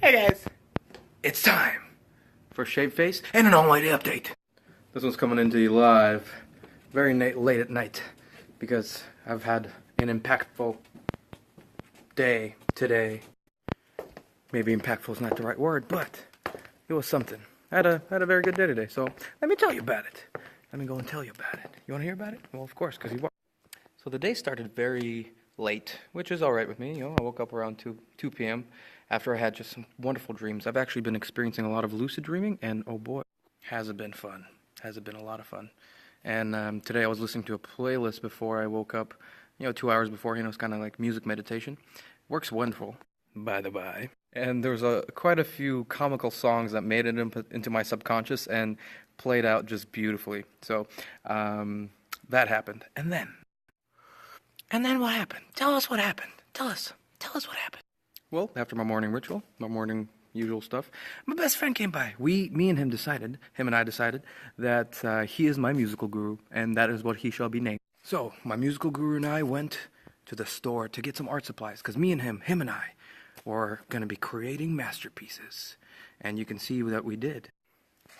Hey guys, it's time for Shave Face and an Almighty update. This one's coming into you live, very late at night, because I've had an impactful day today. Maybe impactful is not the right word, but it was something. I had a very good day today, so let me tell you about it. Let me go and tell you about it. You want to hear about it? Well, of course, because you want. So the day started very late, which is all right with me. You know, I woke up around 2 p.m. after I had just some wonderful dreams. I've actually been experiencing a lot of lucid dreaming, and oh boy, has it been fun. Has it been a lot of fun. And today I was listening to a playlist before I woke up, 2 hours before. It was kind of like music meditation. Works wonderful, by the by. And there was quite a few comical songs that made it into my subconscious and played out just beautifully. So that happened. And then what happened? Tell us what happened. Tell us what happened. Well, after my morning ritual, my morning usual stuff, my best friend came by. Me and I decided that he is my musical guru, and that is what he shall be named. So, my musical guru and I went to the store to get some art supplies, because me and him and I were going to be creating masterpieces. And you can see that we did.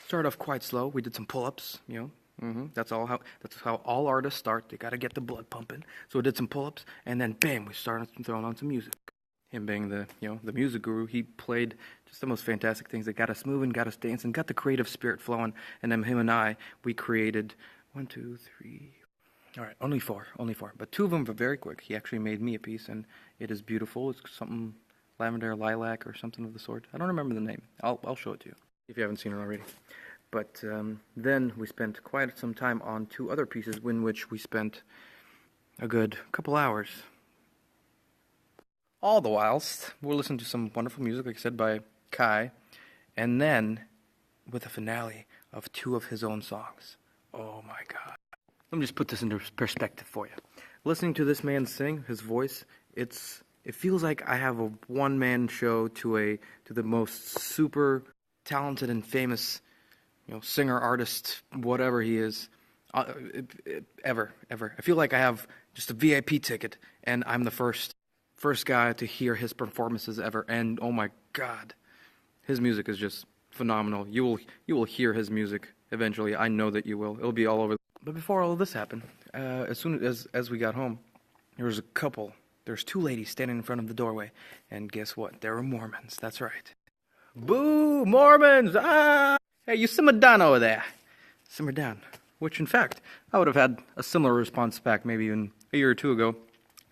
Started off quite slow. We did some pull-ups, That's how all artists start. They got to get the blood pumping. So we did some pull-ups, and then bam, we started throwing on some music. Him being the music guru, he played just the most fantastic things that got us moving, got us dancing, got the creative spirit flowing. And then him and I, we created 1, 2, 3. All right, only four. But 2 of them were very quick. He actually made me a piece, and it is beautiful. It's something lavender, lilac, or something of the sort. I don't remember the name. I'll show it to you if you haven't seen it already. But then we spent quite some time on 2 other pieces, in which we spent a good couple hours. All the whilst, we'll listen to some wonderful music, like I said, by Kai, and then with a finale of 2 of his own songs. Oh my God. Let me just put this into perspective for you. Listening to this man sing, his voice, it feels like I have a one-man show to the most super talented and famous, singer, artist, whatever he is, ever. I feel like I have just a VIP ticket, and I'm the first guy to hear his performances ever. And oh my God, his music is just phenomenal. You will hear his music eventually. I know that you will. It'll be all over. But before all of this happened, as soon as we got home, there's 2 ladies standing in front of the doorway, and guess what? They were Mormons. That's right. Boo, Mormons! Ah! Hey, you simmer down over there. Simmer down. Which, in fact, I would have had a similar response back maybe even a year or 2 ago.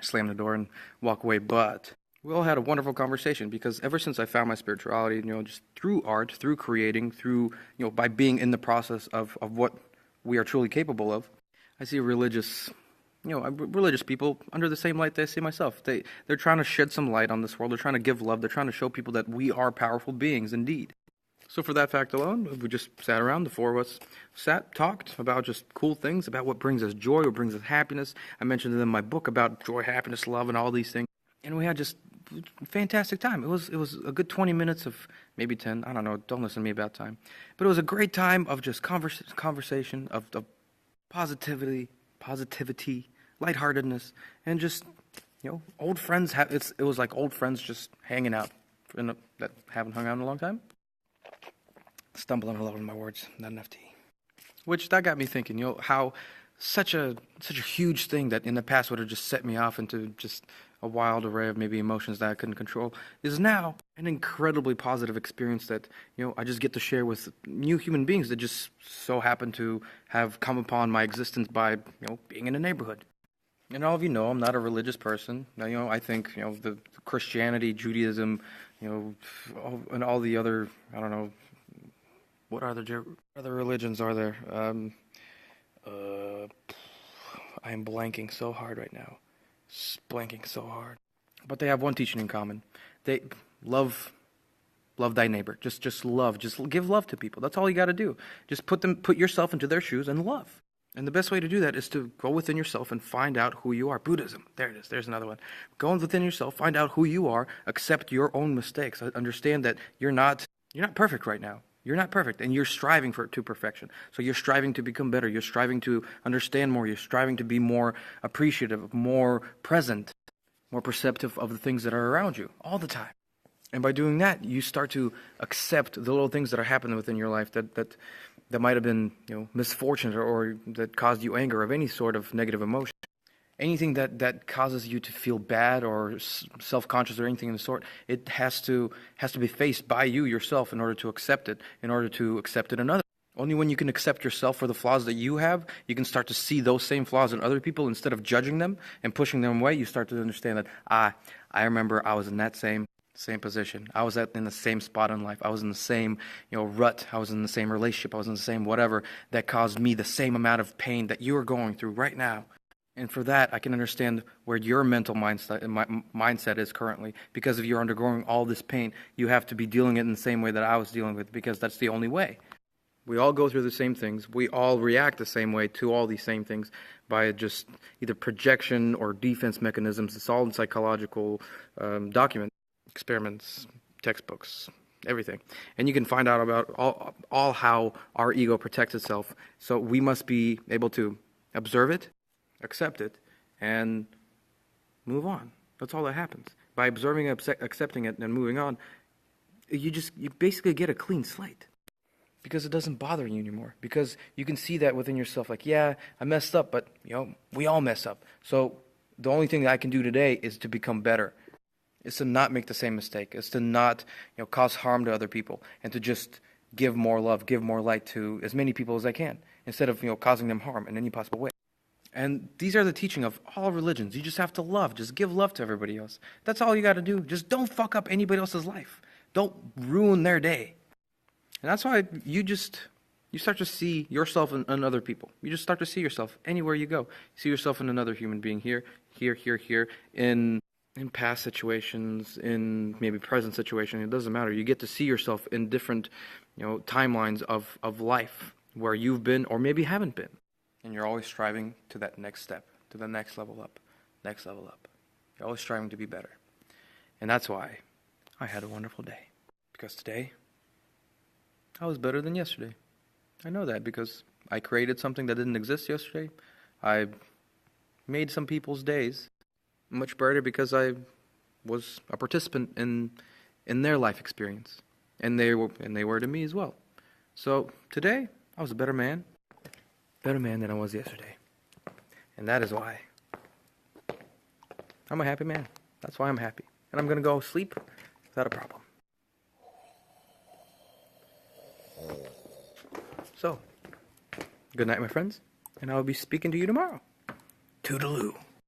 Slam the door and walk away. But we all had a wonderful conversation, because ever since I found my spirituality, just through art, through creating, through, by being in the process of what we are truly capable of, I see religious people under the same light that I see myself. They're trying to shed some light on this world. They're trying to give love. They're trying to show people that we are powerful beings indeed. So for that fact alone, we just sat around, the 4 of us talked about just cool things, about what brings us joy, what brings us happiness. I mentioned in my book about joy, happiness, love, and all these things. And we had just a fantastic time. It was a good 20 minutes of maybe 10. I don't know. Don't listen to me about time. But it was a great time of just conversation, of positivity, lightheartedness, and just, old friends. It was like old friends just hanging out that haven't hung out in a long time. Stumbling all over my words, not enough tea. Which that got me thinking, how such a huge thing that in the past would have just set me off into just a wild array of maybe emotions that I couldn't control is now an incredibly positive experience that, I just get to share with new human beings that just so happen to have come upon my existence by, being in a neighborhood. And all of you know I'm not a religious person. Now, I think, the Christianity, Judaism, and all the other, I don't know, what other religions are there? I am blanking so hard right now. Blanking so hard. But they have one teaching in common. They love thy neighbor. Just love. Just give love to people. That's all you got to do. Just put yourself into their shoes and love. And the best way to do that is to go within yourself and find out who you are. Buddhism. There it is. There's another one. Go within yourself, find out who you are, accept your own mistakes. Understand that you're not perfect right now. You're not perfect, and you're striving to perfection. So you're striving to become better. You're striving to understand more. You're striving to be more appreciative, more present, more perceptive of the things that are around you all the time. And by doing that, you start to accept the little things that are happening within your life that might have been, misfortunes or that caused you anger of any sort of negative emotion. Anything that causes you to feel bad or self-conscious or anything in the sort, it has to be faced by you yourself in order to accept it, in another. Only when you can accept yourself for the flaws that you have, you can start to see those same flaws in other people. Instead of judging them and pushing them away, you start to understand that, I remember I was in that same position. I was in the same spot in life. I was in the same, rut. I was in the same relationship. I was in the same whatever that caused me the same amount of pain that you are going through right now. And for that, I can understand where your mental mindset is currently. Because if you're undergoing all this pain, you have to be dealing it in the same way that I was dealing with, because that's the only way. We all go through the same things. We all react the same way to all these same things by just either projection or defense mechanisms. It's all in psychological documents, experiments, textbooks, everything. And you can find out about all how our ego protects itself. So we must be able to observe it, accept it, and move on. That's all that happens. By observing, accepting it, and moving on, you basically get a clean slate. Because it doesn't bother you anymore. Because you can see that within yourself. Like, yeah, I messed up, but, we all mess up. So the only thing that I can do today is to become better. It's to not make the same mistake. It's to not, cause harm to other people. And to just give more love, give more light to as many people as I can. Instead of, causing them harm in any possible way. And these are the teaching of all religions. You just have to love. Just give love to everybody else. That's all you got to do. Just don't fuck up anybody else's life. Don't ruin their day. And that's why you start to see yourself in other people. You just start to see yourself anywhere you go. You see yourself in another human being here, in past situations, in maybe present situation. It doesn't matter. You get to see yourself in different, timelines of life where you've been or maybe haven't been. And you're always striving to that next step, to the next level up, next level up. You're always striving to be better. And that's why I had a wonderful day. Because today, I was better than yesterday. I know that because I created something that didn't exist yesterday. I made some people's days much brighter because I was a participant in their life experience. And they were to me as well. So today, I was a better man than I was yesterday. And that is why I'm a happy man. That's why I'm happy. And I'm going to go sleep without a problem. So, good night, my friends, and I will be speaking to you tomorrow. Toodaloo.